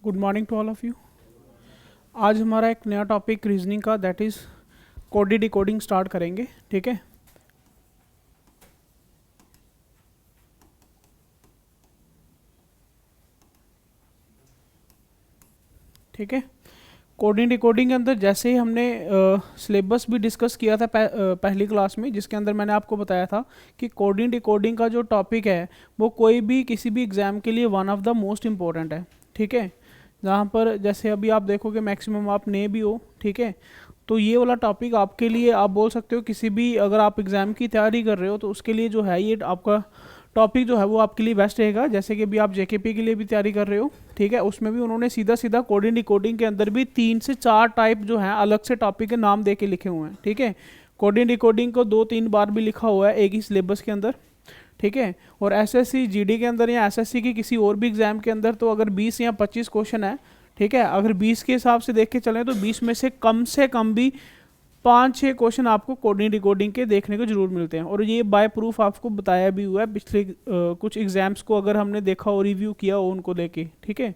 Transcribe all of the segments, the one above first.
Good morning to all of you. आज हमारा एक नया टॉपिक रीजनिंग का that is coding decoding start करेंगे। ठीक है, ठीक है। कोडिंग डिकोडिंग के अंदर जैसे ही हमने सिलेबस भी डिस्कस किया था पहली क्लास में, जिसके अंदर मैंने आपको बताया था कि कोडिंग डिकोडिंग का जो टॉपिक है वो कोई भी किसी भी एग्ज़ाम के लिए one of the most important है। ठीक है, जहाँ पर जैसे अभी आप देखोगे मैक्सिमम आप नए भी हो, ठीक है, तो ये वाला टॉपिक आपके लिए आप बोल सकते हो किसी भी अगर आप एग्ज़ाम की तैयारी कर रहे हो तो उसके लिए जो है ये आपका टॉपिक जो है वो आपके लिए बेस्ट रहेगा। जैसे कि अभी आप जेकेपी के लिए भी तैयारी कर रहे हो, ठीक है, उसमें भी उन्होंने सीधा सीधा कोडिंग डिकोडिंग के अंदर भी 3 से 4 टाइप जो है अलग से टॉपिक के नाम दे के लिखे हुए हैं। ठीक है, कोडिंग डिकोडिंग को 2-3 बार भी लिखा हुआ है एक ही सिलेबस के अंदर। ठीक है, और एसएससी जीडी के अंदर या एसएससी की किसी और भी एग्जाम के अंदर तो अगर 20 या 25 क्वेश्चन है, ठीक है, अगर 20 के हिसाब से देख के चलें तो 20 में से कम भी 5-6 क्वेश्चन आपको कोडिंग डिकोडिंग के देखने को जरूर मिलते हैं। और ये बाय प्रूफ आपको बताया भी हुआ है पिछले कुछ एग्जाम्स को अगर हमने देखा और रिव्यू किया हो उनको लेके। ठीक है,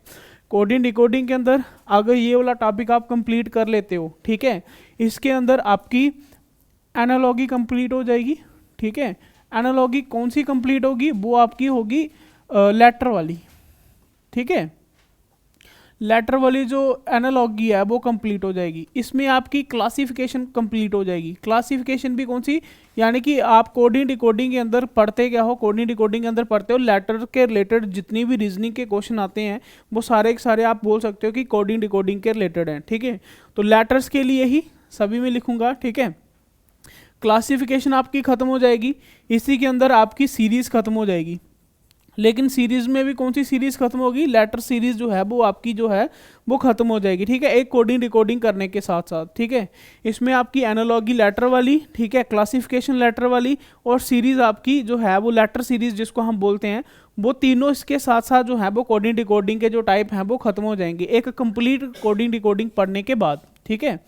कोडिंग डिकोडिंग के अंदर अगर ये वाला टॉपिक आप कंप्लीट कर लेते हो, ठीक है, इसके अंदर आपकी एनालॉगी कंप्लीट हो जाएगी। ठीक है, एनालॉगी कौन सी कंप्लीट होगी? वो आपकी होगी लेटर वाली। ठीक है, लेटर वाली जो एनालॉगी है वो कंप्लीट हो जाएगी। इसमें आपकी क्लासिफिकेशन कंप्लीट हो जाएगी। क्लासिफिकेशन भी कौन सी? यानी कि आप कोडिंग डिकोडिंग के अंदर पढ़ते क्या हो? कोडिंग डिकोडिंग के अंदर पढ़ते हो लेटर के रिलेटेड जितनी भी रीजनिंग के क्वेश्चन आते हैं वो सारे के सारे आप बोल सकते हो कि कोडिंग डिकोडिंग के रिलेटेड हैं। ठीक है, तो लेटर्स के लिए ही सभी में लिखूंगा। ठीक है, क्लासिफिकेशन आपकी खत्म हो जाएगी, इसी के अंदर आपकी सीरीज खत्म हो जाएगी। लेकिन सीरीज में भी कौन सी सीरीज खत्म होगी? लेटर सीरीज जो है वो आपकी जो है वो खत्म हो जाएगी। ठीक है, एक कोडिंग डिकोडिंग करने के साथ साथ। ठीक है, इसमें आपकी एनालॉगी लेटर वाली, ठीक है, क्लासिफिकेशन लेटर वाली और सीरीज आपकी जो है वो लेटर सीरीज जिसको हम बोलते हैं, वो तीनों इसके साथ साथ जो है वो कोडिंग डिकोडिंग के जो टाइप हैं वो खत्म हो जाएंगे एक कंप्लीट कोडिंग डिकोडिंग पढ़ने के बाद। ठीक है,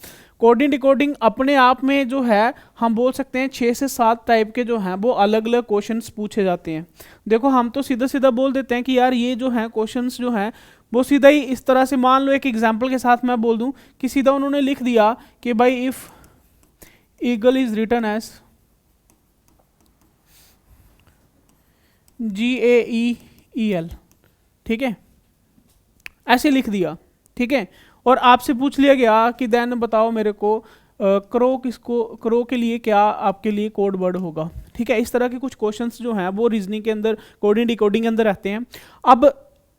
कोडिंग डिकोडिंग अपने आप में जो है हम बोल सकते हैं 6 से 7 टाइप के जो हैं वो अलग अलग क्वेश्चंस पूछे जाते हैं। देखो हम तो सीधा सीधा बोल देते हैं कि यार ये जो है क्वेश्चंस जो हैं वो सीधा ही इस तरह से, मान लो एक एग्जांपल के साथ मैं बोल दूं कि सीधा उन्होंने लिख दिया कि भाई if eagle is written as GAEEL, ठीक है, ऐसे लिख दिया। ठीक है, और आपसे पूछ लिया गया कि देन बताओ मेरे को क्रो किसको, क्रो के लिए क्या आपके लिए कोड वर्ड होगा। ठीक है, इस तरह के कुछ क्वेश्चंस जो हैं वो रीजनिंग के अंदर कोडिंग डिकोडिंग के अंदर रहते हैं। अब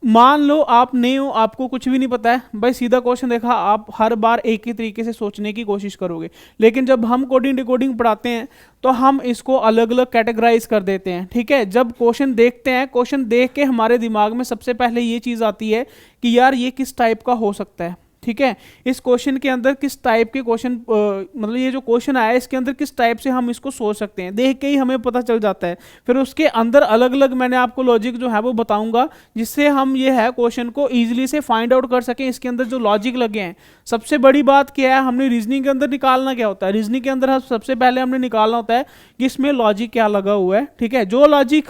मान लो आप नए हो, आपको कुछ भी नहीं पता है, भाई सीधा क्वेश्चन देखा, आप हर बार एक ही तरीके से सोचने की कोशिश करोगे। लेकिन जब हम कोडिंग डिकोडिंग पढ़ाते हैं तो हम इसको अलग अलग कैटेगराइज कर देते हैं। ठीक है, जब क्वेश्चन देखते हैं, क्वेश्चन देख के हमारे दिमाग में सबसे पहले ये चीज़ आती है कि यार ये किस टाइप का हो सकता है। ठीक है, इस क्वेश्चन के अंदर किस टाइप के क्वेश्चन, मतलब ये जो क्वेश्चन आया इसके अंदर किस टाइप से हम इसको सोच सकते हैं, देख के ही हमें पता चल जाता है। फिर उसके अंदर अलग अलग मैंने आपको लॉजिक जो है वो बताऊंगा जिससे हम ये है क्वेश्चन को ईजिली से फाइंड आउट कर सकें। इसके अंदर जो लॉजिक लगे हैं, सबसे बड़ी बात क्या है, हमने रीजनिंग के अंदर निकालना क्या होता है? रीजनिंग के अंदर सबसे पहले हमने निकालना होता है कि इसमें लॉजिक क्या लगा हुआ है। ठीक है, जो लॉजिक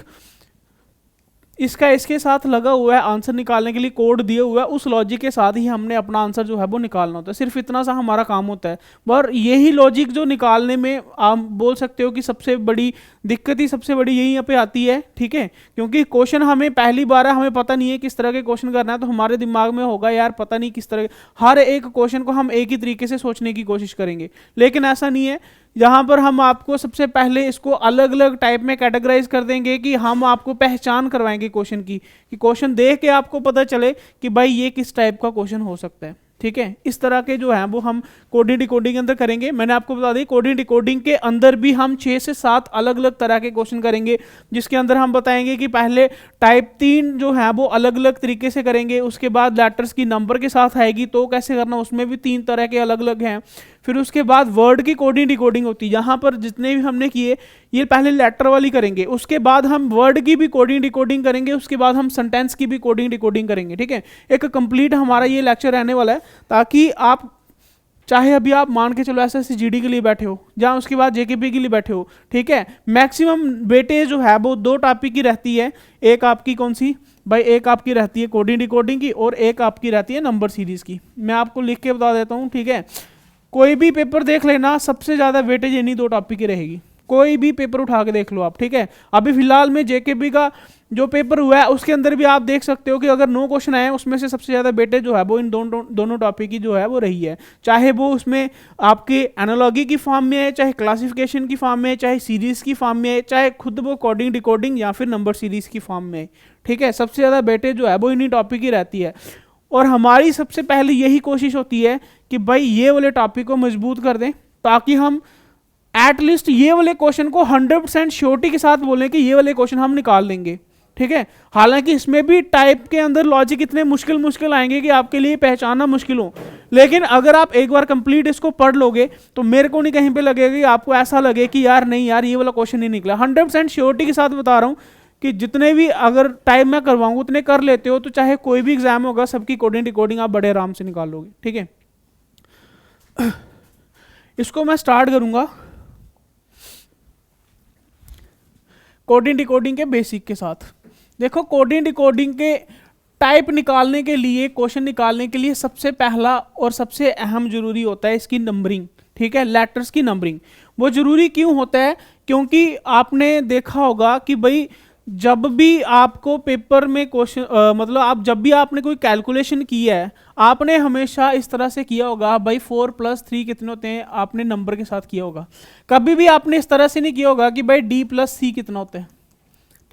इसका इसके साथ लगा हुआ है आंसर निकालने के लिए, कोड दिया हुआ है, उस लॉजिक के साथ ही हमने अपना आंसर जो है वो निकालना होता है। सिर्फ इतना सा हमारा काम होता है। और यही लॉजिक जो निकालने में आप बोल सकते हो कि सबसे बड़ी दिक्कत ही सबसे बड़ी यहीं पे आती है। ठीक है, क्योंकि क्वेश्चन हमें पहली बार है, हमें पता नहीं है किस तरह के क्वेश्चन करना है, तो हमारे दिमाग में होगा यार पता नहीं किस तरह, हर एक क्वेश्चन को हम एक ही तरीके से सोचने की कोशिश करेंगे। लेकिन ऐसा नहीं है, यहाँ पर हम आपको सबसे पहले इसको अलग अलग टाइप में कैटेगराइज कर देंगे कि हम आपको पहचान करवाएंगे क्वेश्चन की, कि क्वेश्चन देख के आपको पता चले कि भाई ये किस टाइप का क्वेश्चन हो सकता है। ठीक है, इस तरह के जो है वो हम कोडिंग डिकोडिंग के अंदर करेंगे। मैंने आपको बता दी कोडिंग डिकोडिंग के अंदर भी हम 6 से 7 अलग अलग तरह के क्वेश्चन करेंगे, जिसके अंदर हम बताएंगे कि पहले टाइप 3 जो है वो अलग अलग तरीके से करेंगे, उसके बाद लेटर्स की नंबर के साथ आएगी तो कैसे करना, उसमें भी 3 तरह के अलग अलग हैं। फिर उसके बाद वर्ड की कोडिंग डिकोडिंग होती है, जहां पर जितने भी हमने किए ये पहले लेटर वाली करेंगे, उसके बाद हम वर्ड की भी कोडिंग डिकोडिंग करेंगे, उसके बाद हम सेंटेंस की भी कोडिंग डिकोडिंग करेंगे। ठीक है, एक कंप्लीट हमारा ये लेक्चर रहने वाला है ताकि आप चाहे अभी आप मान के चलो एसएससी जीडी के लिए बैठे हो, जहाँ उसके बाद जेकेपी के लिए बैठे हो, ठीक है, मैक्सिमम वेटेज जो है वो 2 टॉपिक की रहती है। एक आपकी कौन सी भाई, एक आपकी रहती है कोडिंग डिकोडिंग की, और एक आपकी रहती है नंबर सीरीज की। मैं आपको लिख के बता देता हूँ, ठीक है, कोई भी पेपर देख लेना, सबसे ज़्यादा वेटेज इन्हीं 2 टॉपिक की रहेगी। कोई भी पेपर उठा के देख लो आप, ठीक है। अभी फिलहाल में जेकेबी का जो पेपर हुआ है उसके अंदर भी आप देख सकते हो कि अगर 9 क्वेश्चन आए उसमें से सबसे ज़्यादा वेटेज जो है वो इन दोनों टॉपिक की जो है वो रही है। चाहे वो उसमें आपके एनालॉगी की फॉर्म में है, चाहे क्लासिफिकेशन की फॉर्म में है, चाहे सीरीज़ की फॉर्म में है, चाहे खुद वो कोडिंग डिकोडिंग या फिर नंबर सीरीज़ की फॉर्म में है, ठीक है। सबसे ज़्यादा वेटेज जो है वो इन्हीं टॉपिक की रहती है। और हमारी सबसे पहले यही कोशिश होती है कि भाई ये वाले टॉपिक को मजबूत कर दें, ताकि हम एटलीस्ट ये वाले क्वेश्चन को 100% श्योरिटी के साथ बोलें कि ये वाले क्वेश्चन हम निकाल लेंगे, ठीक है। हालांकि इसमें भी टाइप के अंदर लॉजिक इतने मुश्किल आएंगे कि आपके लिए पहचानना मुश्किल हो, लेकिन अगर आप एक बार कंप्लीट इसको पढ़ लोगे तो मेरे को नहीं कहीं पे लगेगा कि आपको ऐसा लगे कि यार नहीं यार ये वाला क्वेश्चन नहीं निकला। 100% श्योरिटी के साथ बता रहा हूँ कि जितने भी अगर टाइम मैं करवाऊंगा उतने कर लेते हो, तो चाहे कोई भी एग्जाम होगा सबकी कोडिंग डिकोडिंग आप बड़े आराम से निकाल लोगे, ठीक है। इसको मैं स्टार्ट करूंगा कोडिंग डिकोडिंग के बेसिक के साथ। देखो, कोडिंग डिकोडिंग के टाइप निकालने के लिए, क्वेश्चन निकालने के लिए सबसे पहला और सबसे अहम जरूरी होता है इसकी नंबरिंग, ठीक है, लेटर्स की नंबरिंग। वो जरूरी क्यों होता है? क्योंकि आपने देखा होगा कि भाई जब भी आपको पेपर में क्वेश्चन मतलब आप जब भी आपने कोई कैलकुलेशन की है, आपने हमेशा इस तरह से किया होगा, भाई 4 + 3 कितने होते हैं, आपने नंबर के साथ किया होगा। कभी भी आपने इस तरह से नहीं किया होगा कि भाई D + C कितना होता है,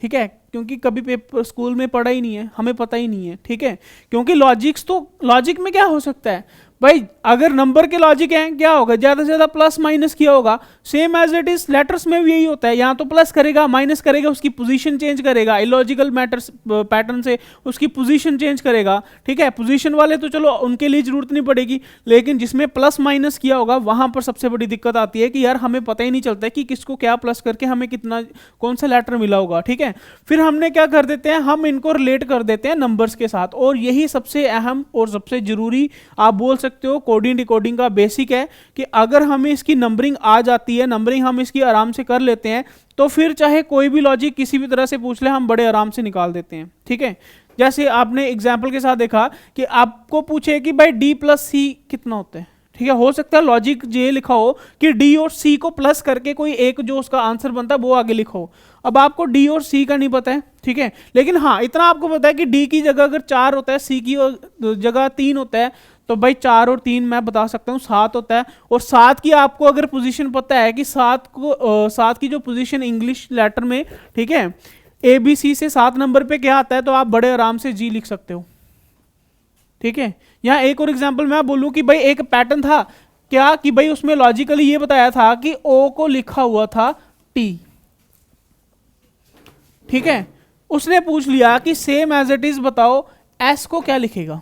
ठीक है, क्योंकि कभी पेपर स्कूल में पढ़ा ही नहीं है, हमें पता ही नहीं है, ठीक है। क्योंकि लॉजिक में क्या हो सकता है भाई, अगर नंबर के लॉजिक हैं क्या होगा, ज़्यादा से ज़्यादा प्लस माइनस किया होगा। Same as it is letters में भी यही होता है, यहाँ तो प्लस करेगा माइनस करेगा, उसकी पोजीशन चेंज करेगा, इलॉजिकल मैटर्स पैटर्न से उसकी पोजीशन चेंज करेगा, ठीक है। पोजीशन वाले तो चलो उनके लिए जरूरत नहीं पड़ेगी, लेकिन जिसमें प्लस माइनस किया होगा वहाँ पर सबसे बड़ी दिक्कत आती है कि यार हमें पता ही नहीं चलता कि किसको क्या प्लस करके हमें कितना कौन सा लेटर मिला होगा, ठीक है। फिर हमने क्या कर देते हैं, हम इनको रिलेट कर देते हैं नंबर्स के साथ, और यही सबसे अहम और सबसे जरूरी आप बोल सकते हो कोडिंग डिकोडिंग का बेसिक है कि अगर हमें इसकी नंबरिंग आ जाती है, नंबरिंग हम इसकी आराम से कर लेते हैं, तो फिर चाहे कोई भी लॉजिक किसी भी तरह से पूछ ले हम बड़े आराम से निकाल देते हैं, ठीक है। जैसे आपने एग्जाम्पल के साथ देखा कि आपको पूछे कि भाई D + C कितना होता है, ठीक है। हो सकता है लॉजिक ये लिखा हो कि D और C को प्लस करके कोई एक जो उसका आंसर बनता है वो आगे लिखो। अब आपको D और C का नहीं पता है, ठीक है, लेकिन हाँ इतना आपको पता है कि D की जगह अगर 4 होता है, C की जगह 3 होता है, तो भाई 4 और 3 मैं बता सकता हूँ 7 होता है। और 7 की आपको अगर पोजीशन पता है कि 7 की जो पोजीशन इंग्लिश लेटर में, ठीक है, ABC से 7 नंबर पे क्या आता है, तो आप बड़े आराम से G लिख सकते हो, ठीक है। यहाँ एक और एग्जांपल मैं बोलूँ कि भाई एक पैटर्न था क्या कि भाई उसमें लॉजिकली ये बताया था कि O को लिखा हुआ था T, ठीक है। उसने पूछ लिया कि सेम एज इट इज बताओ S को क्या लिखेगा।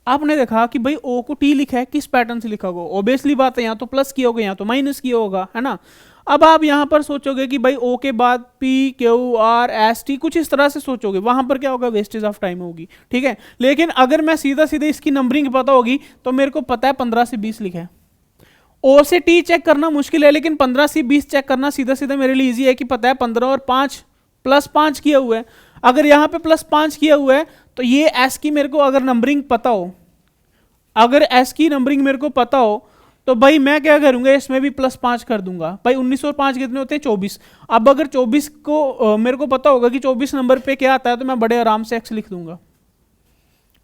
आपने देखा कि भाई O को T लिखा है, किस पैटर्न से लिखा होगा, ऑब्वियसली बात है यहाँ तो प्लस किया होगा, यहाँ तो माइनस किया होगा, है ना। अब आप यहाँ पर सोचोगे कि भाई O के बाद P Q R S T कुछ इस तरह से सोचोगे, वहां पर क्या होगा, वेस्टेज ऑफ टाइम होगी, ठीक है। लेकिन अगर मैं सीधा सीधे इसकी नंबरिंग पता होगी तो मेरे को पता है 15 से 20 लिखा है। O से T चेक करना मुश्किल है, लेकिन 15 से 20 चेक करना सीधा सीधा मेरे लिए इजी है कि पता है 15 और 5 +5 किया हुआ है। अगर यहाँ पे +5 किया हुआ है तो ये S की मेरे को अगर नंबरिंग पता हो, अगर S की नंबरिंग मेरे को पता हो तो भाई मैं क्या करूंगा, इसमें भी +5 कर दूंगा। भाई 19 और 5 कितने होते हैं, 24। अब अगर 24 को मेरे को पता होगा कि 24 नंबर पे क्या आता है, तो मैं बड़े आराम से X लिख दूंगा,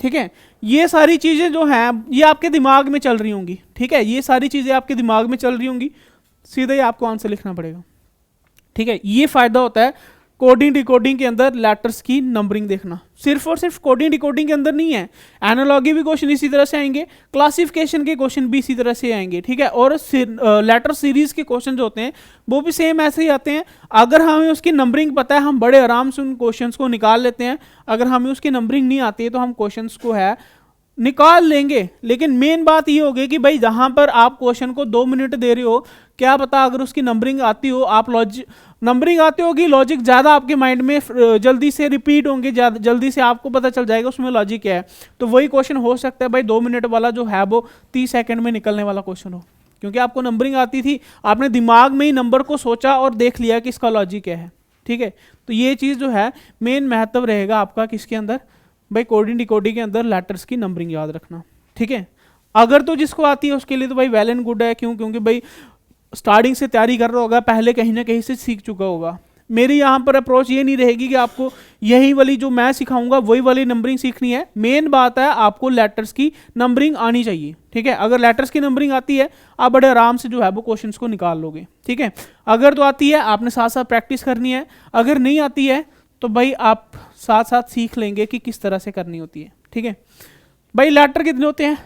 ठीक है। ये सारी चीजें जो हैं ये आपके दिमाग में चल रही होंगी, ठीक है, ये सारी चीजें आपके दिमाग में चल रही होंगी, सीधा ही आपको आंसर लिखना पड़ेगा, ठीक है। ये फायदा होता है कोडिंग डिकोडिंग के अंदर लेटर्स की नंबरिंग देखना। सिर्फ और सिर्फ कोडिंग डिकोडिंग के अंदर नहीं है, एनालॉगी भी क्वेश्चन इसी तरह से आएंगे, क्लासिफिकेशन के क्वेश्चन भी इसी तरह से आएंगे, ठीक है। और लेटर सीरीज के क्वेश्चन जो होते हैं वो भी सेम ऐसे ही आते हैं। अगर हमें उसकी नंबरिंग पता है हम बड़े आराम से उन क्वेश्चन को निकाल लेते हैं, अगर हमें उसकी नंबरिंग नहीं आती है तो हम क्वेश्चन को है निकाल लेंगे, लेकिन मेन बात ये होगी कि भाई जहां पर आप क्वेश्चन को 2 मिनट दे रहे हो, क्या पता अगर उसकी नंबरिंग आती हो, आप लॉजिक नंबरिंग आती होगी, लॉजिक ज़्यादा आपके माइंड में जल्दी से रिपीट होंगे, जल्दी से आपको पता चल जाएगा उसमें लॉजिक क्या है। तो वही क्वेश्चन हो सकता है भाई 2 मिनट वाला जो है वो 30 सेकंड में निकलने वाला क्वेश्चन हो, क्योंकि आपको नंबरिंग आती थी, आपने दिमाग में ही नंबर को सोचा और देख लिया कि इसका लॉजिक क्या है। ठीक है, तो ये चीज़ जो है मेन महत्व रहेगा आपका किसके अंदर, भाई कोडिंग डिकोडिंग के अंदर लेटर्स की नंबरिंग याद रखना। ठीक है, अगर तो जिसको आती है उसके लिए तो भाई वेल एंड गुड है, क्यों, क्योंकि भाई स्टार्टिंग से तैयारी कर रहा होगा, पहले कहीं ना कहीं से सीख चुका होगा। मेरी यहाँ पर अप्रोच ये नहीं रहेगी कि आपको यही वाली जो मैं सिखाऊंगा वही वाली नंबरिंग सीखनी है। मेन बात है आपको लेटर्स की नंबरिंग आनी चाहिए। ठीक है, अगर लेटर्स की नंबरिंग आती है आप बड़े आराम से जो है वो क्वेश्चंस को निकाल लोगे। ठीक है, अगर तो आती है आपने साथ साथ प्रैक्टिस करनी है, अगर नहीं आती है तो भाई आप साथ साथ सीख लेंगे कि किस तरह से करनी होती है। ठीक है भाई, लेटर कितने होते हैं,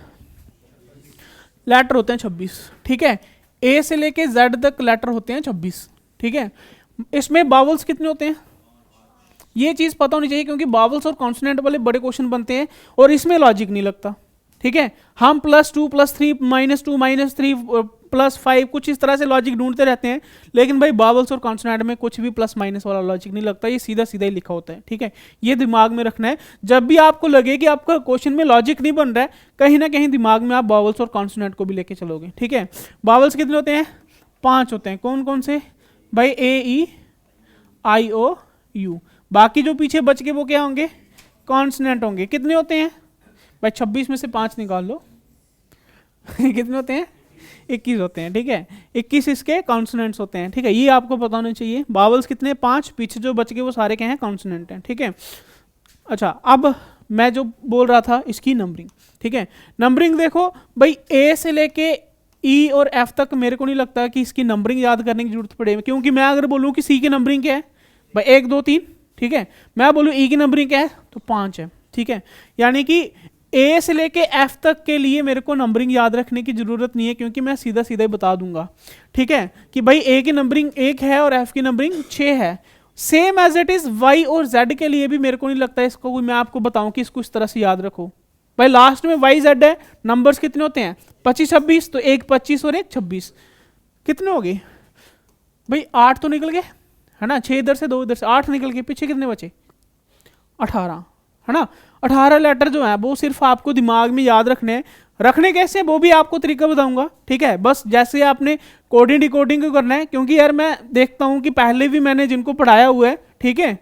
लेटर होते हैं 26। ठीक है, ए से लेके जेड तक लेटर होते हैं 26। ठीक है, इसमें बावल्स कितने होते हैं ये चीज पता होनी चाहिए, क्योंकि बावल्स और कॉन्सोनेंट वाले बड़े क्वेश्चन बनते हैं और इसमें लॉजिक नहीं लगता। ठीक है, हम +2 +3 -2 -3 +5 कुछ इस तरह से लॉजिक ढूंढते रहते हैं, लेकिन भाई बावल्स और कॉन्सोनेंट में कुछ भी प्लस माइनस वाला लॉजिक नहीं लगता, ये सीधा सीधा ही लिखा होता है। ठीक है, ये दिमाग में रखना है। जब भी आपको लगे कि आपका क्वेश्चन में लॉजिक नहीं बन रहा है, कहीं ना कहीं दिमाग में आप बावल्स और कॉन्सोनेंट को भी लेके चलोगे। ठीक है, बावल्स कितने होते हैं, 5 होते हैं। कौन कौन से भाई, A E I O U। बाकी जो पीछे बच के वो क्या होंगे, कॉन्सोनेंट होंगे। कितने होते हैं भाई, 26 में से 5 निकाल लो कितने होते हैं, 21 होते हैं। ठीक है, 21 इसके कॉन्सोनेंट्स होते हैं। ठीक है, ये आपको पता होना चाहिए। बावल्स कितने, 5, पीछे जो बच गए वो सारे क्या हैं, कॉन्सोनेंट हैं। ठीक है, अच्छा अब मैं जो बोल रहा था इसकी नंबरिंग। ठीक है, नंबरिंग देखो भाई, ए से लेके ई और एफ तक मेरे को नहीं लगता कि इसकी नंबरिंग याद करने की जरूरत पड़ेगी, क्योंकि मैं अगर बोलूँ कि सी की नंबरिंग क्या है भाई 1 2 3, ठीक है, मैं बोलूँ ई की नंबरिंग क्या है तो 5 है। ठीक है, यानी कि ए से लेके एफ तक के लिए मेरे को नंबरिंग याद रखने की जरूरत नहीं है, क्योंकि मैं सीधा सीधा ही बता दूंगा। ठीक है, कि भाई ए की नंबरिंग 1 है और एफ की नंबरिंग 6 है। Same as it is Y और जेड के लिए भी मेरे को नहीं लगता इसको कोई मैं आपको बताऊं कि इसको इस तरह से याद रखो। भाई लास्ट में वाई जेड है, नंबर्स कितने होते हैं 25 26, तो एक 25 और एक 26, कितने हो गए भाई 8 तो निकल गए है ना, 6 इधर से 2 इधर से 8 निकल गए, पीछे कितने बचे 18 है ना। 18 लेटर जो है वो सिर्फ आपको दिमाग में याद रखने कैसे वो भी आपको तरीका बताऊंगा। ठीक है, बस जैसे आपने कोडिंग डिकोडिंग को करना है, क्योंकि यार मैं देखता हूं कि पहले भी मैंने जिनको पढ़ाया हुआ है, ठीक है,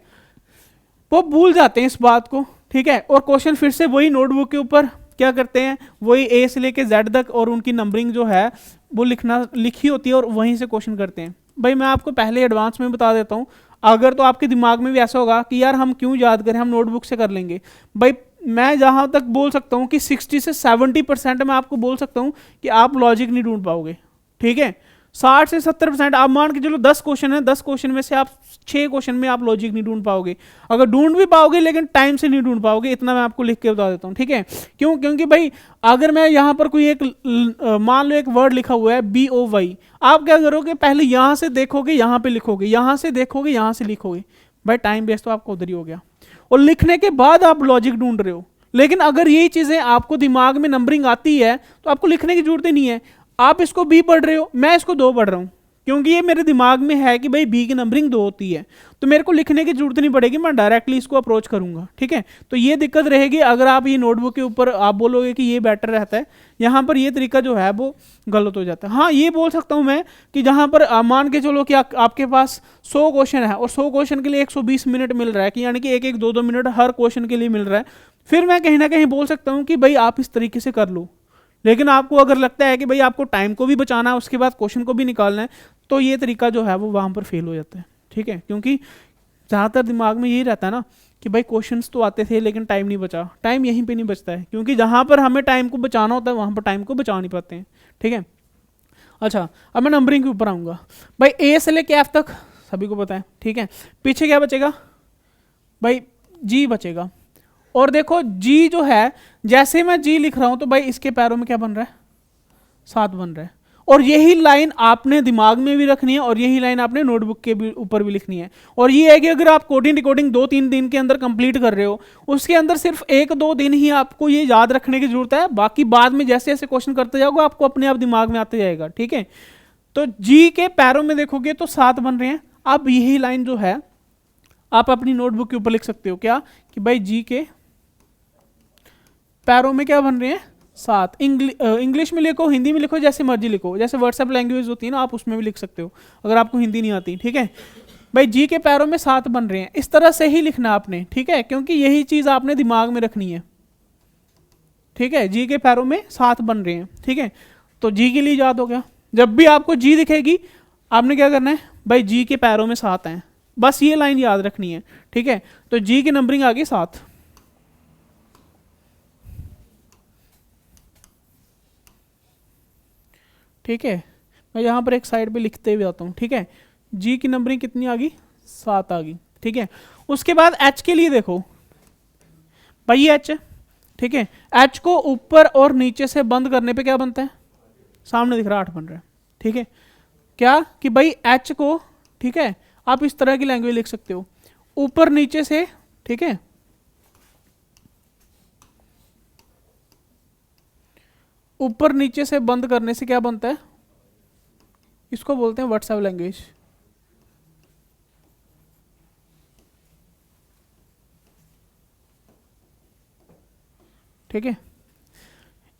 वो भूल जाते हैं इस बात को। ठीक है, और क्वेश्चन फिर से वही नोटबुक के ऊपर क्या करते हैं, वही ए से लेके जेड तक और उनकी नंबरिंग जो है वो लिखी होती है और वहीं से क्वेश्चन करते हैं। भाई मैं आपको पहले एडवांस में बता देता हूँ, अगर तो आपके दिमाग में भी ऐसा होगा कि यार हम क्यों याद करें, हम नोटबुक से कर लेंगे। भाई मैं जहाँ तक बोल सकता हूँ कि 60 से 70% मैं आपको बोल सकता हूँ कि आप लॉजिक नहीं ढूंढ पाओगे। ठीक है, 60 से 70% आप मान के चलो 10 क्वेश्चन है, 10 क्वेश्चन में से आप 6 क्वेश्चन में आप लॉजिक नहीं ढूंढ पाओगे। अगर ढूंढ भी पाओगे लेकिन टाइम से नहीं ढूंढ पाओगे, इतना मैं आपको लिख के बता देता हूँ। ठीक है, क्यों, क्योंकि भाई अगर मैं यहाँ पर कोई एक मान लो एक वर्ड लिखा हुआ है BOY, आप क्या करोगे, पहले यहाँ से देखोगे यहाँ पे लिखोगे, यहाँ से देखोगे यहाँ से लिखोगे, भाई टाइम वेस्ट तो आपका उधर ही हो गया, और लिखने के बाद आप लॉजिक ढूंढ रहे हो। लेकिन अगर यही चीजें आपको दिमाग में नंबरिंग आती है तो आपको लिखने की जरूरत ही नहीं है। आप इसको B पढ़ रहे हो, मैं इसको 2 पढ़ रहा हूँ, क्योंकि ये मेरे दिमाग में है कि भाई B की नंबरिंग 2 होती है, तो मेरे को लिखने की जरूरत नहीं पड़ेगी, मैं डायरेक्टली इसको अप्रोच करूंगा। ठीक है, तो ये दिक्कत रहेगी अगर आप ये नोटबुक के ऊपर आप बोलोगे कि ये बेटर रहता है, यहाँ पर ये तरीका जो है वो गलत हो जाता है। हाँ ये बोल सकता हूँ मैं कि जहाँ पर मान के चलो कि आपके पास 100 क्वेश्चन है और 100 क्वेश्चन के लिए 120 मिनट मिल रहा है, कि यानी कि 1 1 2 2 मिनट हर क्वेश्चन के लिए मिल रहा है, फिर मैं कहीं ना कहीं बोल सकता हूँ कि भाई आप इस तरीके से कर लो। लेकिन आपको अगर लगता है कि भाई आपको टाइम को भी बचाना है, उसके बाद क्वेश्चन को भी निकालना है, तो ये तरीका जो है वो वहाँ पर फेल हो जाता है। ठीक है, क्योंकि ज़्यादातर दिमाग में यही रहता है ना कि भाई क्वेश्चंस तो आते थे लेकिन टाइम नहीं बचा। टाइम यहीं पे नहीं बचता है, क्योंकि जहाँ पर हमें टाइम को बचाना होता है वहाँ पर टाइम को बचा नहीं पाते हैं। ठीक है, अच्छा अब मैं नंबरिंग के ऊपर आऊँगा। भाई ए से लेके एफ तक सभी को पता है। ठीक है, पीछे क्या बचेगा भाई, जी बचेगा। और देखो जी जो है, जैसे मैं जी लिख रहा हूं तो भाई इसके पैरों में क्या बन रहा है, 7 बन रहा है, और यही लाइन आपने दिमाग में भी रखनी है और यही लाइन आपने नोटबुक के भी ऊपर भी लिखनी है। और ये है कि अगर आप कोडिंग डिकोडिंग 2-3 दिन के अंदर कंप्लीट कर रहे हो, उसके अंदर सिर्फ 1-2 दिन ही आपको ये याद रखने की जरूरत है, बाकी बाद में जैसे जैसे क्वेश्चन करते जाओगे आपको अपने आप दिमाग में आते जाएगा। ठीक है, तो जी के पैरों में देखोगे तो 7 बन रहे हैं। अब यही लाइन जो है आप अपनी नोटबुक के ऊपर लिख सकते हो, क्या कि भाई जी के पैरों में क्या बन रहे हैं, 7। इंग्लिश में लिखो, हिंदी में लिखो, जैसे मर्जी लिखो, जैसे व्हाट्सएप लैंग्वेज होती है ना, आप उसमें भी लिख सकते हो अगर आपको हिंदी नहीं आती। ठीक है भाई, जी के पैरों में 7 बन रहे हैं, इस तरह से ही लिखना आपने। ठीक है, क्योंकि यही चीज आपने दिमाग में रखनी है। ठीक है, जी के पैरों में 7 बन रहे हैं। ठीक है, तो जी के लिए याद हो गया। जब भी आपको जी दिखेगी आपने क्या करना है, भाई जी के पैरों में 7 हैं, बस ये लाइन याद रखनी है। ठीक है, तो जी की नंबरिंग आ गई 7। ठीक है, मैं यहाँ पर एक साइड पे लिखते हुए आता हूँ। ठीक है, जी की नंबरिंग कितनी आ गई, 7 आ गई। ठीक है, उसके बाद एच के लिए देखो भाई, एच। ठीक है, एच को ऊपर और नीचे से बंद करने पे क्या बनता है, सामने दिख रहा 8 बन रहा है। ठीक है, क्या कि भाई एच को, ठीक है, आप इस तरह की लैंग्वेज लिख सकते हो, ऊपर नीचे से। ठीक है, ऊपर नीचे से बंद करने से क्या बनता है, इसको बोलते हैं व्हाट्सएप लैंग्वेज। ठीक है,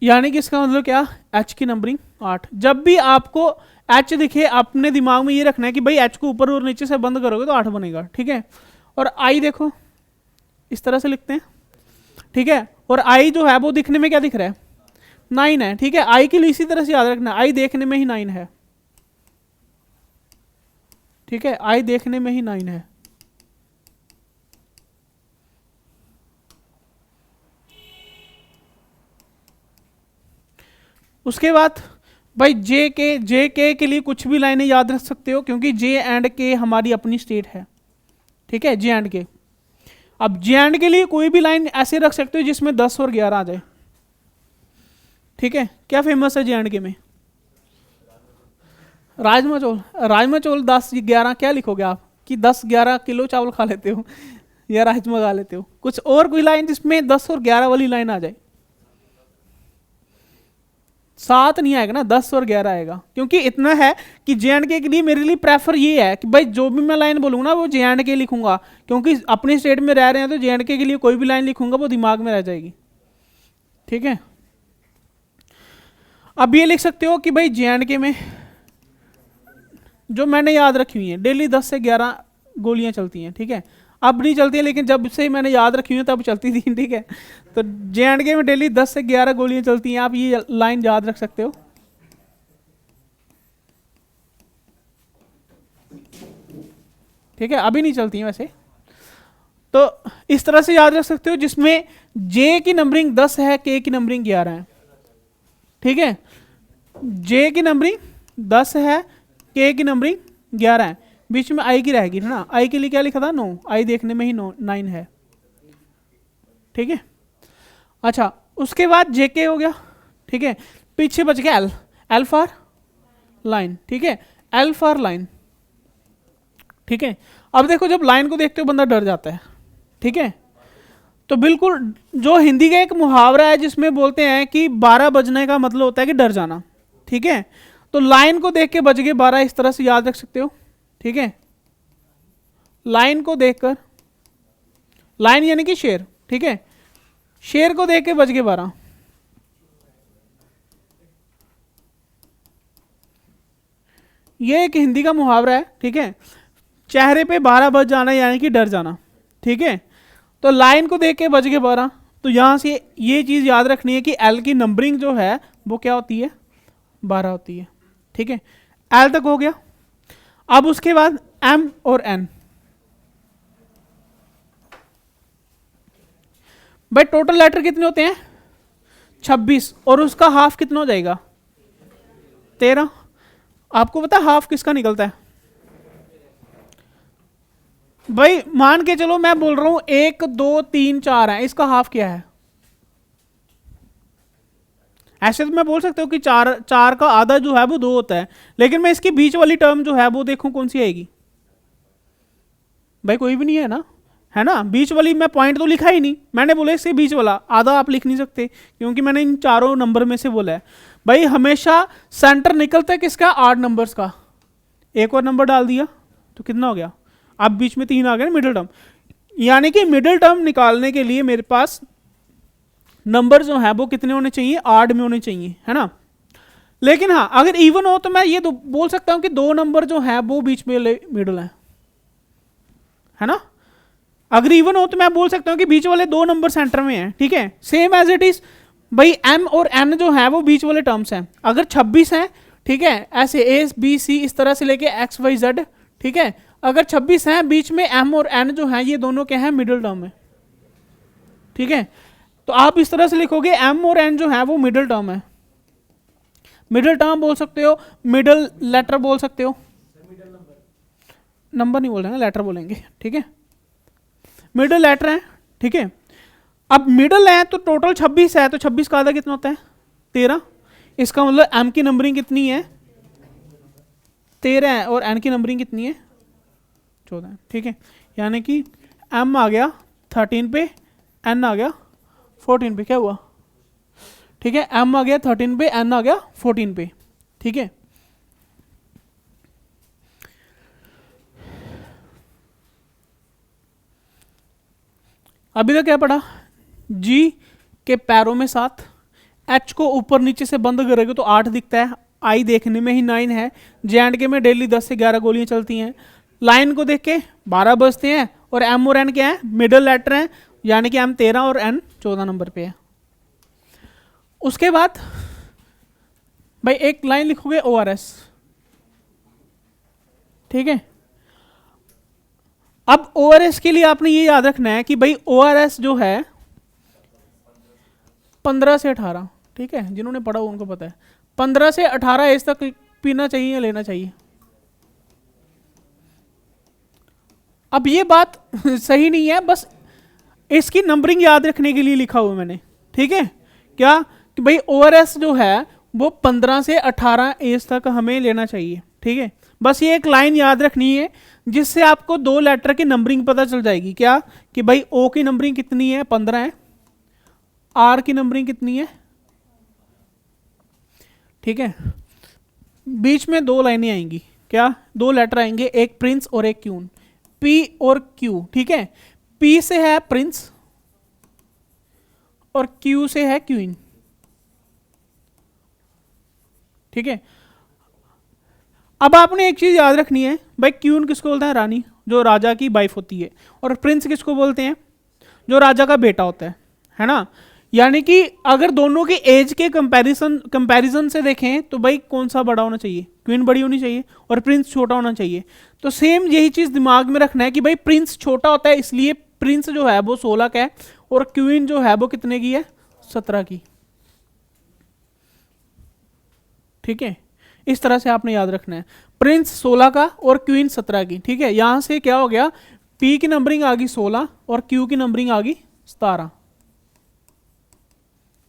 यानी कि इसका मतलब क्या, एच की नंबरिंग 8। जब भी आपको एच दिखे अपने दिमाग में ये रखना है कि भाई एच को ऊपर और नीचे से बंद करोगे तो 8 बनेगा। ठीक है, और आई देखो इस तरह से लिखते हैं। ठीक है, और आई जो है वो दिखने में क्या दिख रहा है, 9 है। ठीक है, आई के लिए इसी तरह से याद रखना, आई देखने में ही 9 है। ठीक है, आई देखने में ही 9 है। उसके बाद भाई जे के लिए कुछ भी लाइनें याद रख सकते हो, क्योंकि जे एंड के हमारी अपनी स्टेट है। ठीक है, जे एंड के। अब जे एंड के लिए कोई भी लाइन ऐसे रख सकते हो जिसमें 10 और 11 आ जाए। ठीक है, क्या फेमस है जे एंड के में, राजमा चौल। राजमा चौल 10-11 क्या लिखोगे आप, कि 10-11 किलो चावल खा लेते हो या राजमा खा लेते हो, कुछ और कोई लाइन जिसमें 10 और 11 वाली लाइन आ जाए। 7 नहीं आएगा ना, 10 और 11 आएगा, क्योंकि इतना है कि जे एंड के लिए मेरे लिए प्रेफर ये है कि भाई जो भी मैं लाइन बोलूंगा ना वो जे एंड के लिखूंगा, क्योंकि अपने स्टेट में रह रहे हैं तो जे एंड के लिए कोई भी लाइन लिखूंगा वो दिमाग में रह जाएगी। ठीक है, अब ये लिख सकते हो कि भाई जे एंड के में जो मैंने याद रखी हुई है, डेली 10 से 11 गोलियां चलती हैं। ठीक है, अब नहीं चलती है, लेकिन जब से मैंने याद रखी हुई तब चलती थी। ठीक है, तो जे एंड के में डेली 10 से 11 गोलियां चलती हैं, आप ये लाइन याद रख सकते हो। ठीक है, अभी नहीं चलती हैं वैसे, तो इस तरह से याद रख सकते हो, जिसमें जे की नंबरिंग 10 है, के की नंबरिंग 11 है। ठीक है, जे की नंबरिंग 10 है, के की नंबरिंग 11 है, बीच में आई की रहेगी ना। आई के लिए क्या लिखा था, 9। आई देखने में ही 9 है। ठीक है, अच्छा उसके बाद जेके हो गया। ठीक है, पीछे बच गया एल। L for line. ठीक है, एल फॉर लाइन। ठीक है, अब देखो जब लाइन को देखते हो बंदा डर जाता है। ठीक है, तो बिल्कुल जो हिंदी का एक मुहावरा है जिसमें बोलते हैं कि 12 बजने का मतलब होता है कि डर जाना। ठीक है, तो लाइन को देख के बज गए 12, इस तरह से याद रख सकते हो। ठीक है, लाइन को देखकर, लाइन यानी कि शेर। ठीक है, शेर को देख के बज गए 12। ये एक हिंदी का मुहावरा है। ठीक है, चेहरे पे 12 बज जाना यानी कि डर जाना। ठीक है, तो लाइन को देख के बज गए 12, तो यहां से ये चीज याद रखनी है कि एल की नंबरिंग जो है वो क्या होती है, 12 होती है। ठीक है, एल तक हो गया। अब उसके बाद एम और एन। भाई टोटल लेटर कितने होते हैं, 26, और उसका हाफ कितना हो जाएगा, 13। आपको पता है हाफ किसका निकलता है, भाई मान के चलो मैं बोल रहा हूं 1 2 3 4 है, इसका हाफ क्या है, ऐसे तो मैं बोल सकता हूँ कि चार चार का आधा जो है वो 2 होता है, लेकिन मैं इसकी बीच वाली टर्म जो है वो देखूँ कौन सी आएगी। भाई कोई भी नहीं है ना, है ना। बीच वाली मैं पॉइंट तो लिखा ही नहीं, मैंने बोला इससे बीच वाला आधा आप लिख नहीं सकते क्योंकि मैंने इन चारों नंबर में से बोला है। भाई हमेशा सेंटर निकलता है किसका, 8 नंबर्स का। एक और नंबर डाल दिया तो कितना हो गया, अब बीच में 3 आ गए ना मिडिल टर्म। यानी कि मिडिल टर्म निकालने के लिए मेरे पास नंबर जो है वो कितने होने चाहिए, 8 में होने चाहिए, है ना। लेकिन हाँ अगर इवन हो तो मैं ये बोल सकता हूं कि 2 नंबर जो है वो बीच में मिडिल है ना। अगर इवन हो तो मैं बोल सकता हूं कि बीच वाले 2 नंबर सेंटर में हैं, ठीक है। सेम एज इट इज भाई m और n जो है वो बीच वाले टर्म्स हैं। अगर 26 है, ठीक है, ऐसे a b c इस तरह से लेके x y z, ठीक है। अगर 26 है बीच में m और n जो है ये दोनों क्या है, मिडिल टर्म है, ठीक है। तो आप इस तरह से लिखोगे m और n जो है वो मिडिल टर्म है। मिडिल टर्म बोल सकते हो, मिडिल लेटर बोल सकते हो, नंबर नहीं बोल रहे ना, लेटर बोलेंगे, ठीक है। मिडिल लेटर है, ठीक है। अब मिडिल है तो टोटल 26 है, तो 26 का आधा कितना होता है, 13। इसका मतलब m की नंबरिंग कितनी है, 13 है, और n की नंबरिंग कितनी है, 14, ठीक है। यानी कि m आ गया 13 पे, n आ गया 14 पे, क्या हुआ, ठीक है। m आ गया 13 पे, n आ गया 14 पे, ठीक है। अभी तक क्या पढ़ा, G के पैरों में 7, H को ऊपर नीचे से बंद करेंगे तो 8 दिखता है, I देखने में ही 9 है, J&K में डेली 10 से 11 गोलियां चलती हैं, लाइन को देख के 12 बजते हैं, और M और N क्या है, मिडिल लेटर है, यानी कि M 13 और N 14 नंबर पे है। उसके बाद भाई एक लाइन लिखोगे ORS, ठीक है। अब ORS के लिए आपने ये याद रखना है कि भाई ORS जो है 15 से 18, ठीक है, जिन्होंने पढ़ा उनको पता है 15 से 18 एज तक पीना चाहिए या लेना चाहिए। अब ये बात सही नहीं है, बस इसकी नंबरिंग याद रखने के लिए लिखा हुआ मैंने, ठीक है। क्या कि भाई ORS जो है वो 15 से 18 एज तक हमें लेना चाहिए, ठीक है। बस ये एक लाइन याद रखनी है जिससे आपको 2 लेटर की नंबरिंग पता चल जाएगी। क्या कि भाई O की नंबरिंग कितनी है, 15 है, R की नंबरिंग कितनी है, ठीक है। बीच में 2 लाइनें आएंगी, क्या 2 लेटर आएंगे, एक प्रिंस और एक क्यून, P और Q, ठीक है। P से है प्रिंस और Q से है क्वीन, ठीक है। अब आपने एक चीज याद रखनी है, भाई क्वीन किसको बोलते हैं, रानी, जो राजा की वाइफ होती है, और प्रिंस किसको बोलते हैं, जो राजा का बेटा होता है ना। यानी कि अगर दोनों की एज के कंपैरिजन से देखें तो भाई कौन सा बड़ा होना चाहिए, क्वीन बड़ी होनी चाहिए और प्रिंस छोटा होना चाहिए। तो सेम यही चीज दिमाग में रखना है कि भाई प्रिंस छोटा होता है, इसलिए प्रिंस जो है वो 16 का है, और क्वीन जो है वो कितने की है, 17 की, ठीक है। इस तरह से आपने याद रखना है, प्रिंस 16 का और क्वीन 17 की, ठीक है। यहां से क्या हो गया, P की नंबरिंग आ गई 16 और Q की नंबरिंग आ गई 17,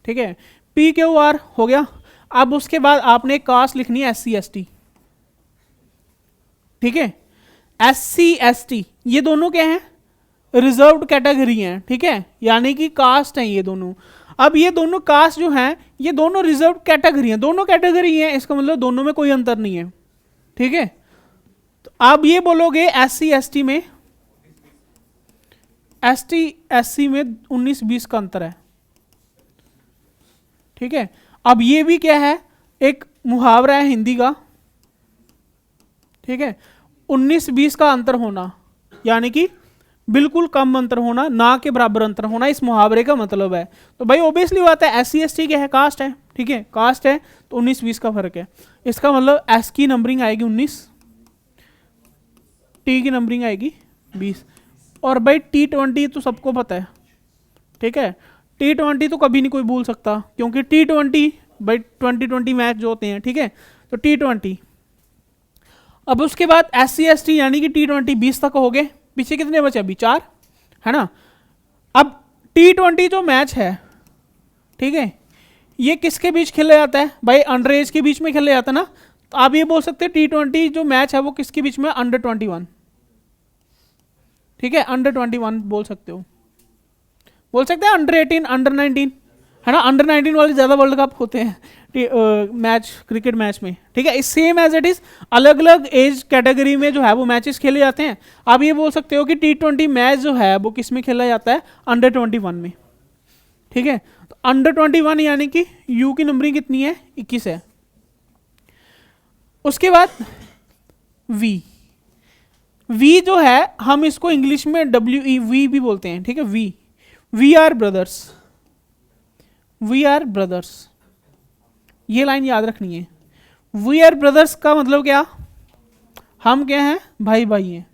ठीक है। PQR हो गया। अब उसके बाद आपने कास्ट लिखनी है SC ST, ठीक है। SC ST ये दोनों क्या हैं, रिजर्व्ड कैटेगरी हैं, ठीक है, यानी कि कास्ट हैं ये दोनों। अब ये दोनों कास्ट जो हैं ये दोनों रिजर्व कैटेगरी हैं, दोनों कैटेगरी हैं, इसका मतलब दोनों में कोई अंतर नहीं है, ठीक है। तो आप ये बोलोगे SC ST में, ST SC में 19-20 का अंतर है, ठीक है। अब ये भी क्या है, एक मुहावरा है हिंदी का, ठीक है। 19-20 का अंतर होना यानी कि बिल्कुल कम अंतर होना, ना के बराबर अंतर होना, इस मुहावरे का मतलब है। तो भाई ऑब्वियसली बात है SC ST क्या है, कास्ट है, ठीक है, कास्ट है, तो 19-20 का फर्क है। इसका मतलब S की नंबरिंग आएगी 19, T की नंबरिंग आएगी 20, और भाई T20 तो सबको पता है, ठीक है। T20 तो कभी नहीं कोई भूल सकता, क्योंकि T20 भाई 2020 मैच जो होते हैं, ठीक है, तो T20। अब उसके बाद SC ST यानी कि T20 20 तक हो गए, पीछे कितने बचे, अभी 4, है ना। अब T20 जो मैच है, ठीक है, ये किसके बीच खेला जाता है भाई? अंडर एज के बीच में खेला जाता है ना। तो आप ये बोल सकते हैं T20 जो मैच है वो किसके बीच में? अंडर 21, ठीक है, अंडर 21 बोल सकते हो, बोल सकते हैं अंडर 18, अंडर 19, है ना। अंडर 19 वाले ज़्यादा वर्ल्ड कप होते हैं मैच, क्रिकेट मैच में, ठीक है। इस सेम एज इट इज अलग अलग एज कैटेगरी में जो है वो मैचेस खेले जाते हैं। आप ये बोल सकते हो कि T20 मैच जो है वो किस में खेला जाता है? अंडर 21 में, ठीक है। तो अंडर 21 यानी कि यू की नंबरिंग कितनी है? 21 है। उसके बाद वी जो है हम इसको इंग्लिश में WE भी बोलते हैं, ठीक है। We are brothers, we are brothers, ये लाइन याद रखनी है। वी आर ब्रदर्स का मतलब क्या? हम क्या हैं? भाई भाई हैं,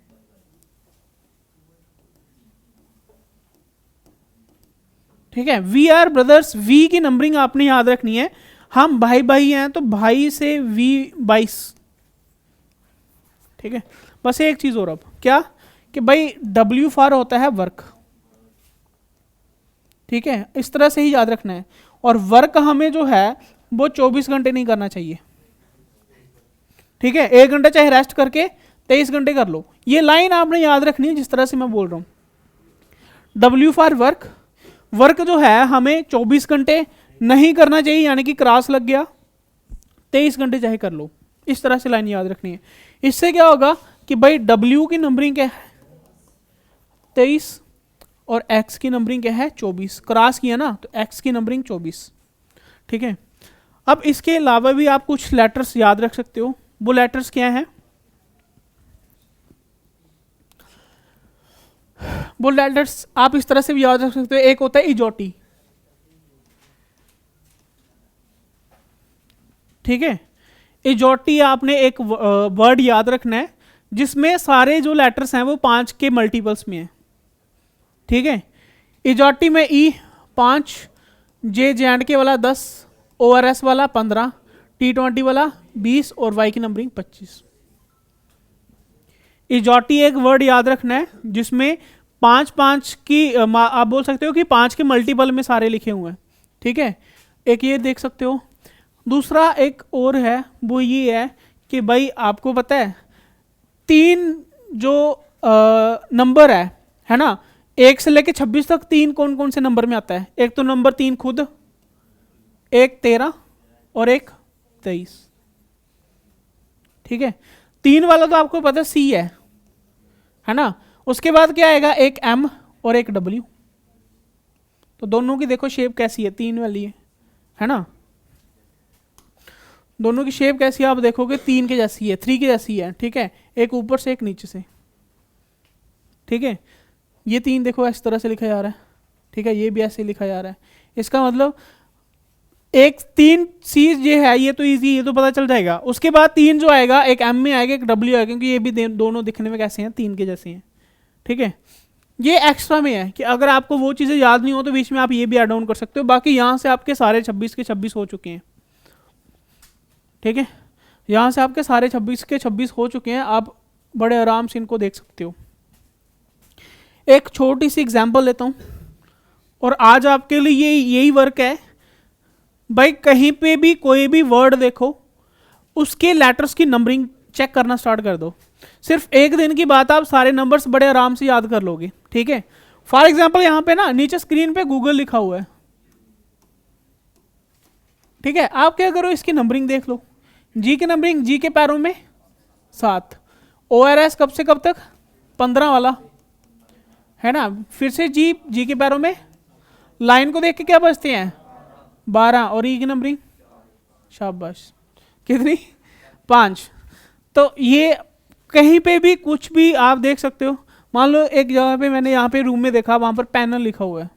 ठीक है। वी आर ब्रदर्स, वी की नंबरिंग आपने याद रखनी है। हम भाई भाई हैं तो भाई से वी 22, ठीक है। बस एक चीज और अब क्या कि भाई W फॉर होता है वर्क, ठीक है, इस तरह से ही याद रखना है। और वर्क हमें जो है वो 24 घंटे नहीं करना चाहिए, ठीक है। 1 घंटा चाहे रेस्ट करके 23 घंटे कर लो। ये लाइन आपने याद रखनी है जिस तरह से मैं बोल रहा हूं। W फॉर वर्क, वर्क जो है हमें 24 घंटे नहीं करना चाहिए, यानी कि क्रॉस लग गया, 23 घंटे चाहे कर लो। इस तरह से लाइन याद रखनी है। इससे क्या होगा कि भाई W की नंबरिंग क्या है? 23 और X की नंबरिंग क्या है? 24। क्रॉस किया ना तो X की नंबरिंग 24, ठीक है। अब इसके अलावा भी आप कुछ लेटर्स याद रख सकते हो। वो लेटर्स क्या हैं? वो लेटर्स आप इस तरह से भी याद रख सकते हो। एक होता है इजोटी, ठीक है। इजोटी आपने एक वर्ड याद रखना है जिसमें सारे जो लेटर्स हैं वो 5 के मल्टीपल्स में है, ठीक है। इजोटी में ई 5, J&K वाला 10, ORS वाला 15, T20 वाला 20 और Y की नंबरिंग 25। इजोटी एक वर्ड याद रखना है जिसमें 5 की आप बोल सकते हो कि 5 के मल्टीपल में सारे लिखे हुए हैं, ठीक है। एक ये देख सकते हो। दूसरा एक और है, वो ये है कि भाई आपको पता है 3 जो नंबर है ना, 1 से लेके 26 तक 3 कौन कौन से नंबर में आता है? एक तो नंबर 3 खुद, एक 13 और एक 23, ठीक है। 3 वाला तो आपको पता C है ना। उसके बाद क्या आएगा? एक M और एक W। तो दोनों की देखो शेप कैसी है? 3 वाली है ना। दोनों की शेप कैसी है आप देखोगे? 3 के जैसी है, 3 के जैसी है, ठीक है। एक ऊपर से एक नीचे से, ठीक है। ये 3 देखो इस तरह से लिखा जा रहा है, ठीक है। ये भी ऐसे लिखा जा रहा है। इसका मतलब एक 3 C ये है, ये तो इजी, ये तो पता चल जाएगा। उसके बाद 3 जो आएगा एक M में आएगा, एक W आएगा, क्योंकि ये भी दोनों दिखने में कैसे हैं? 3 के जैसे हैं, ठीक है। ये एक्स्ट्रा में है कि अगर आपको वो चीज़ें याद नहीं हो तो बीच में आप ये भी ऐड ऑन कर सकते हो। बाकी यहाँ से आपके सारे 26 के 26 हो चुके हैं, ठीक है। यहाँ से आपके सारे 26 के 26 हो चुके हैं। आप बड़े आराम से इनको देख सकते हो। एक छोटी सी एग्जांपल लेता हूँ और आज आपके लिए यही वर्क है। भाई कहीं पे भी कोई भी वर्ड देखो, उसके लेटर्स की नंबरिंग चेक करना स्टार्ट कर दो। सिर्फ एक दिन की बात, आप सारे नंबर्स बड़े आराम से याद कर लोगे, ठीक है। फॉर एग्जाम्पल यहाँ पे ना नीचे स्क्रीन पे गूगल लिखा हुआ है, ठीक है। आप क्या करो, इसकी नंबरिंग देख लो। जी की नंबरिंग, जी के पैरों में 7, ORS कब से कब तक? 15 वाला, है ना। फिर से जी के पैरों में, लाइन को देख के क्या बचते हैं? 12। और ई की नंबरिंग, शाबाश, कितनी? 5। तो ये कहीं पे भी कुछ भी आप देख सकते हो। मान लो एक जगह पे मैंने यहाँ पे रूम में देखा, वहां पर पैनल लिखा हुआ है,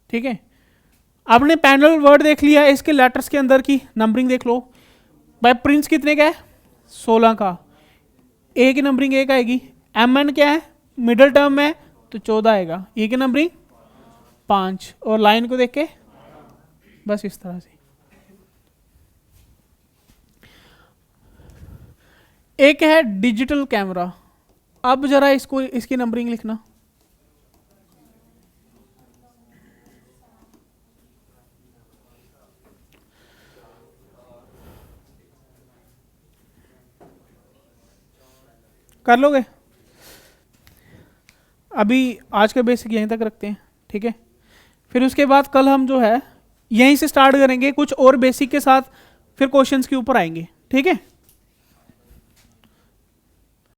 ठीक है। आपने पैनल वर्ड देख लिया, इसके लेटर्स के अंदर की नंबरिंग देख लो। भाई प्रिंस कितने का है? 16 का। ए की नंबरिंग 1 आएगी। MN क्या है? मिडल टर्म में तो 14 आएगा। ई की नंबरिंग 5 और लाइन को देख के बस इस तरह से। एक है डिजिटल कैमरा। अब जरा इसको, इसकी नंबरिंग लिखना। कर लोगे? अभी आज का बेसिक यहीं तक रखते हैं, ठीक है? फिर उसके बाद कल हम जो है यहीं से स्टार्ट करेंगे, कुछ और बेसिक के साथ फिर क्वेश्चंस के ऊपर आएंगे, ठीक है?